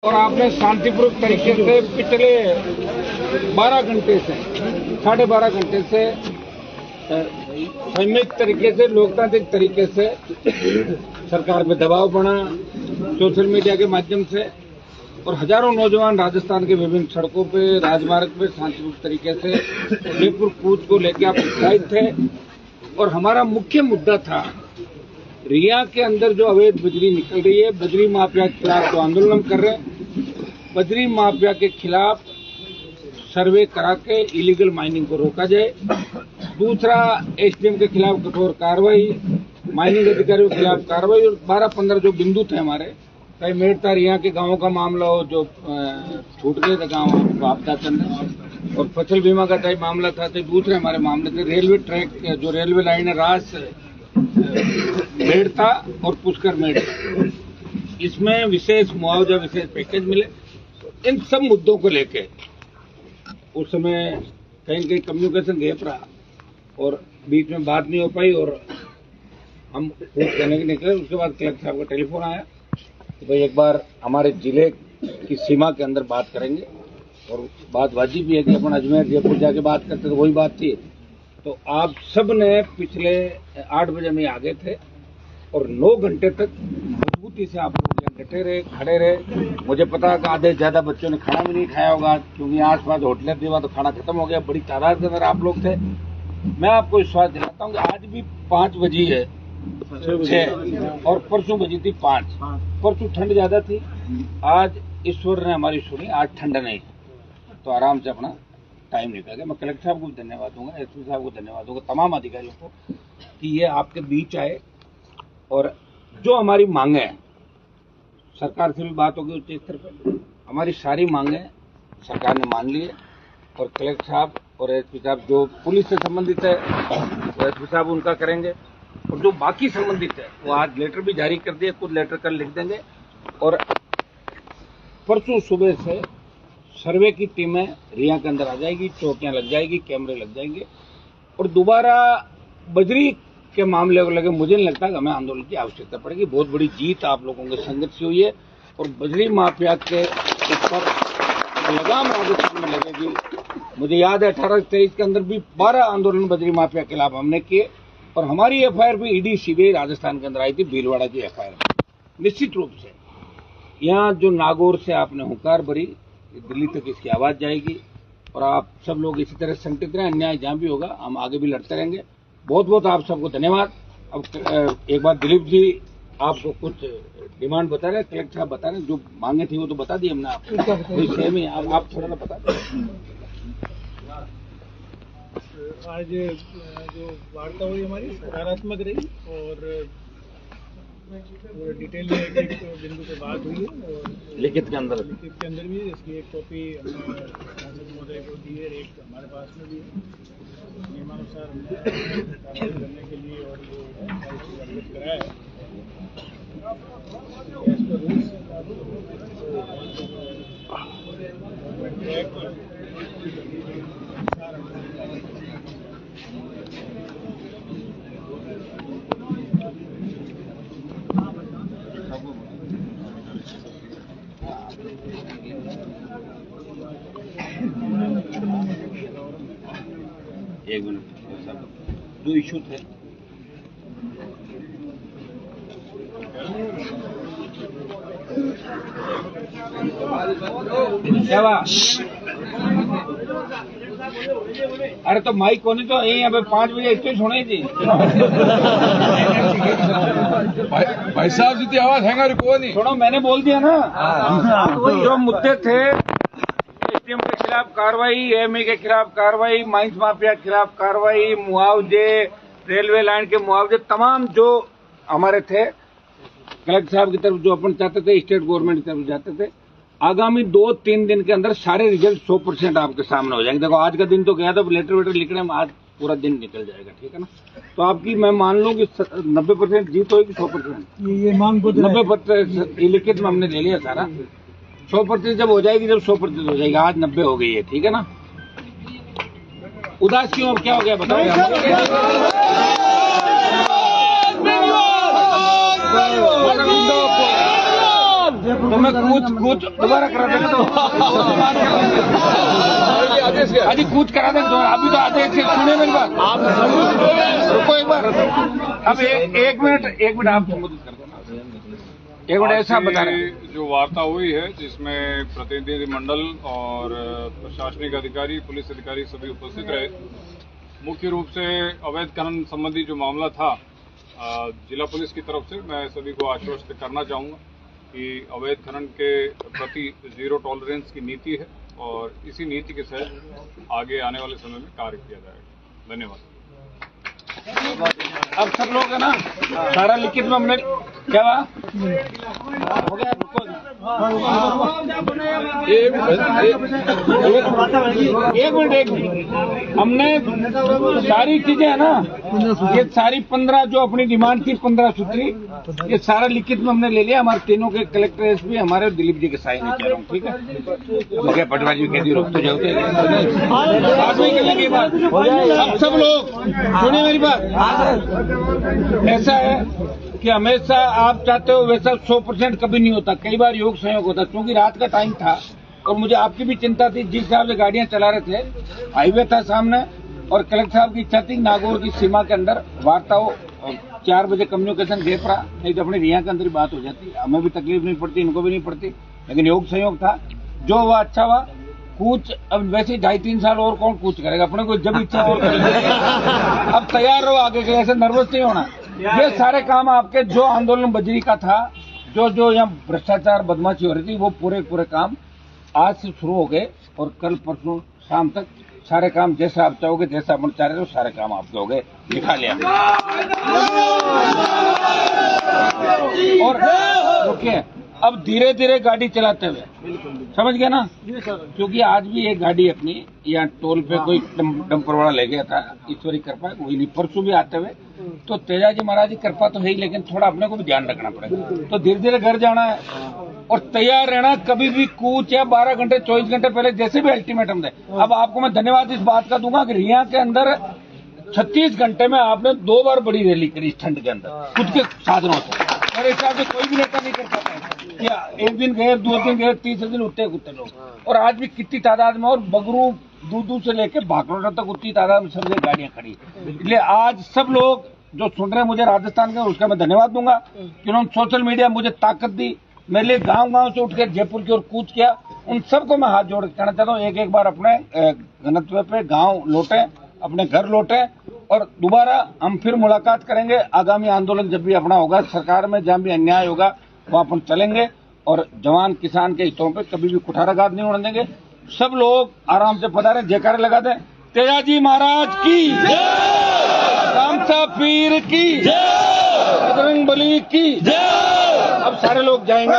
और आपने शांतिपूर्वक तरीके से पिछले 12 घंटे से 12.5 घंटे से संयुक्त तरीके से लोकतांत्रिक तरीके से सरकार पे दबाव बना सोशल मीडिया के माध्यम से और हजारों नौजवान राजस्थान के विभिन्न सड़कों पे राजमार्ग पे शांतिपूर्वक तरीके से जयपुर कूच को लेकर आप उत्साहित थे। और हमारा मुख्य मुद्दा था रिया के अंदर जो अवैध बजरी निकल रही है, बजरी माफिया के खिलाफ जो आंदोलन हम कर रहे हैं, बजरी माफिया के खिलाफ सर्वे करा के इलीगल माइनिंग को रोका जाए। दूसरा, एसडीएम के खिलाफ कठोर कार्रवाई, माइनिंग अधिकारियों के खिलाफ कार्रवाई। और 12-15 जो बिंदु थे हमारे, कई मेड़ता रिया के गांवों का मामला हो जो छूट गए थे गाँव आपदा चंद, और फसल बीमा का कई मामला था। तो दूसरे हमारे मामले थे रेलवे ट्रैक, जो रेलवे लाइन है रास मेड़ता और पुष्कर मेड़ता, इसमें विशेष मुआवजा, विशेष पैकेज मिले। इन सब मुद्दों को लेके उस समय कहीं कम्युनिकेशन गैप रहा और बीच में बात नहीं हो पाई और हम कहने के निकले। उसके बाद कलेक्टर साहब का टेलीफोन आया कि भाई एक बार हमारे जिले की सीमा के अंदर बात करेंगे। और बात वाजिब भी है कि अपन अजमेर जयपुर जाके बात करते तो वही बात थी। तो आप सब ने पिछले 8 बजे में आगे थे और 9 घंटे तक मजबूती से आप लोग यहाँ डटे रहे, खड़े रहे। मुझे पता है कि आधे से ज्यादा बच्चों ने खाना भी नहीं खाया होगा क्योंकि आसपास होटलें थी, वहाँ तो खाना खत्म हो गया। बड़ी तादाद के अंदर आप लोग थे। मैं आपको विश्वास दिलाता हूँ कि आज भी 5 बजी है 6 और परसों बजी थी 5। परसों ठंड ज्यादा थी, आज ईश्वर ने हमारी सुनी, आज ठंड नहीं, तो आराम से अपना टाइम निकल गया। मैं कलेक्टर साहब को भी धन्यवाद दूंगा, एसपी साहब को धन्यवाद दूंगा, तमाम अधिकारियों को कि ये आपके बीच आए और जो हमारी मांगे हैं, सरकार से भी बात होगी उच्च स्तर पर, हमारी सारी मांगे सरकार ने मान ली है। और कलेक्टर साहब और एसपी साहब जो पुलिस से संबंधित है वो एसपी साहब उनका करेंगे और जो बाकी संबंधित है वो आज लेटर भी जारी कर दिए, कुछ लेटर कल लिख देंगे। और परसों सुबह से सर्वे की टीमें रिया के अंदर आ जाएगी, चौकियां लग जाएगी, कैमरे लग जाएंगे और दोबारा बजरी के मामले को लेकर मुझे नहीं लगता कि हमें आंदोलन की आवश्यकता पड़ेगी। बहुत बड़ी जीत आप लोगों के संघर्ष से हुई है और बजरी माफिया के ऊपर लगाम राजस्थान में लगेगी। मुझे याद है 18-23 के अंदर भी 12 आंदोलन बजरी माफिया के खिलाफ हमने किए और हमारी एफआईआर भी ईडी सीबीआई राजस्थान के अंदर आई थी, भीलवाड़ा की एफआईआर। निश्चित रूप से यहाँ जो नागौर से आपने हुंकार भरी, दिल्ली तक इसकी आवाज जाएगी और आप सब लोग इसी तरह संगठित रहें। अन्याय जहां भी होगा हम आगे भी लड़ते रहेंगे। बहुत बहुत आप सबको धन्यवाद। अब एक बार दिलीप जी आपको कुछ डिमांड बता रहे, कलेक्टर साहब बता रहे, जो मांगे थी वो तो बता दी हमने आपको, सेम ही आप थोड़ा ना बता दें। आज जो वार्ता हुई हमारी सकारात्मक रही और डिटेल में एक बिंदु पे बात हुई है और लिखित के अंदर भी इसकी एक कॉपी सांसद महोदय को दी है, एक हमारे पास में भी है। नियमानुसार हमने कार्रवाई करने के लिए और वो अवगत कराया है। एक मिनट, दो इशू थे। अरे तो माइक कोनी तो यही अब 5 बजे इतने सुने थी भाई साहब जितनी आवाज है कोनी सुनो, मैंने बोल दिया ना। जो मुद्दे थे, एसडीएम के खिलाफ कार्रवाई, एएमई के खिलाफ कार्रवाई, माइंस माफिया के खिलाफ कार्रवाई, मुआवजे, रेलवे लाइन के मुआवजे, तमाम जो हमारे थे कलेक्टर साहब की तरफ जो अपन चाहते थे, स्टेट गवर्नमेंट की तरफ जाते थे, आगामी 2-3 दिन के अंदर सारे रिजल्ट 100% आपके सामने हो जाएंगे। देखो आज का दिन तो गया था, लेटर वेटर लिखने में आज पूरा दिन निकल जाएगा, ठीक है ना। तो आपकी मैं मान लूं कि 90% जीत होगी, 100% ये मांग 90% लिखित में हमने ले लिया सारा। 100% जब हो जाएगी, जब 100% हो जाएगी। आज 90 हो गई है, ठीक है ना। उदास क्यों, अब क्या हो गया बताओ। तो मैं कूच दोबारा करा देंगे तो अभी कूच करा देंगे तो अभी तो आदेश से सुने मेरी बात। आप रुको एक बार, अब एक मिनट आप संबोधित कर दो। एक मिनट ऐसा बता रहे हैं जो वार्ता हुई है जिसमें प्रतिनिधि मंडल और प्रशासनिक अधिकारी, पुलिस अधिकारी सभी उपस्थित रहे। मुख्य रूप से अवैध खनन संबंधी जो मामला था, जिला पुलिस की तरफ से मैं सभी को आश्वस्त करना चाहूंगा कि अवैध खनन के प्रति जीरो टॉलरेंस की नीति है और इसी नीति के तहत आगे आने वाले समय में कार्य किया जाएगा। धन्यवाद। अब सब लोग है ना, सारा लिखित में हमने क्या हो गया, एक मिनट हमने सारी चीजें है ना, ये सारी 15 जो अपनी डिमांड थी 15 सूत्री, ये सारा लिखित में हमने ले लिया। हमारे तीनों के कलेक्टर एसपी हमारे और दिलीप जी के साइन नहीं कह रहा हूँ, ठीक है। मगर पटवार जी कह दी रोक तो जाओगे बाद में करेंगे बात। अब सब लोग सुनिए मेरी बात, ऐसा है कि हमेशा आप चाहते हो वैसा 100% कभी नहीं होता, कई बार योग संयोग होता। क्योंकि रात का टाइम था और मुझे आपकी भी चिंता थी, जिस हिसाब से गाड़ियां चला रहे थे, हाईवे था सामने और कलेक्टर साहब की इच्छा थी नागौर की सीमा के अंदर वार्ता हो, 4 बजे कम्युनिकेशन गैप रहा, नहीं तो अपने रिया के अंदर ही बात हो जाती, हमें भी तकलीफ नहीं पड़ती, इनको भी नहीं पड़ती। लेकिन योग संयोग था, जो हुआ अच्छा हुआ। कूच अब वैसे 2.5-3 साल और कौन कूच करेगा, अपने को जब इच्छा और करेंगे। अब तैयार रहो आगे के लिए, ऐसे नर्वस नहीं होना। ये सारे काम आपके जो आंदोलन बजरी का था, जो यहाँ भ्रष्टाचार बदमाशी हो रही थी, वो पूरे काम आज से शुरू हो गए और कल परसों शाम तक सारे काम जैसे आप चाहोगे, जैसे आप चाह रहे हो, सारे काम आपके हो गए, दिखा लिया। और रुकिए, अब धीरे धीरे गाड़ी चलाते हुए, समझ गए ना, क्योंकि आज भी एक गाड़ी अपनी यहाँ टोल पे कोई डंपर वाला ले गया था, ईश्वरी कृपा वही नहीं, परसों भी आते हुए। तो तेजाजी महाराज की कृपा तो है ही, लेकिन थोड़ा अपने को भी ध्यान रखना पड़ेगा। तो धीरे धीरे घर जाना है और तैयार रहना, कभी भी कूच या 12 घंटे 24 घंटे पहले जैसे भी अल्टीमेटम दे। अब आपको मैं धन्यवाद इस बात का दूंगा कि रिया के अंदर 36 घंटे में आपने 2 बार बड़ी रैली करी इस ठंड के अंदर खुद के साधनों से। मेरे हिसाब से कोई भी नेता नहीं कर पाता है। एक दिन गए, 2 दिन गए, तीसरे दिन उठते कुत्ते लोग। और आज भी कितनी तादाद में, और बगरू दूध से लेके भाखरोटा तक उतनी तादाद में सब गाड़ियां खड़ी। इसलिए आज सब लोग जो सुन रहे हैं मुझे राजस्थान के, उसका मैं धन्यवाद दूंगा कि उन्होंने सोशल मीडिया मुझे ताकत दी, मेरे लिए गांव से उठकर जयपुर की ओर कूच किया। उन सबको मैं हाथ जोड़ के कहना चाहता हूँ, एक बार अपने घनत्व पे गांव लौटे, अपने घर लौटे और दोबारा हम फिर मुलाकात करेंगे। आगामी आंदोलन जब भी अपना होगा, सरकार में जहां भी अन्याय होगा वहां अपन चलेंगे और जवान किसान के हितों पे कभी भी कुठाराघात नहीं होने देंगे। सब लोग आराम से पधारें, जयकारे लगा दें। तेजाजी महाराज की जय, रामसा पीर की जय, बजरंगबली की जय। अब सारे लोग जाएंगे।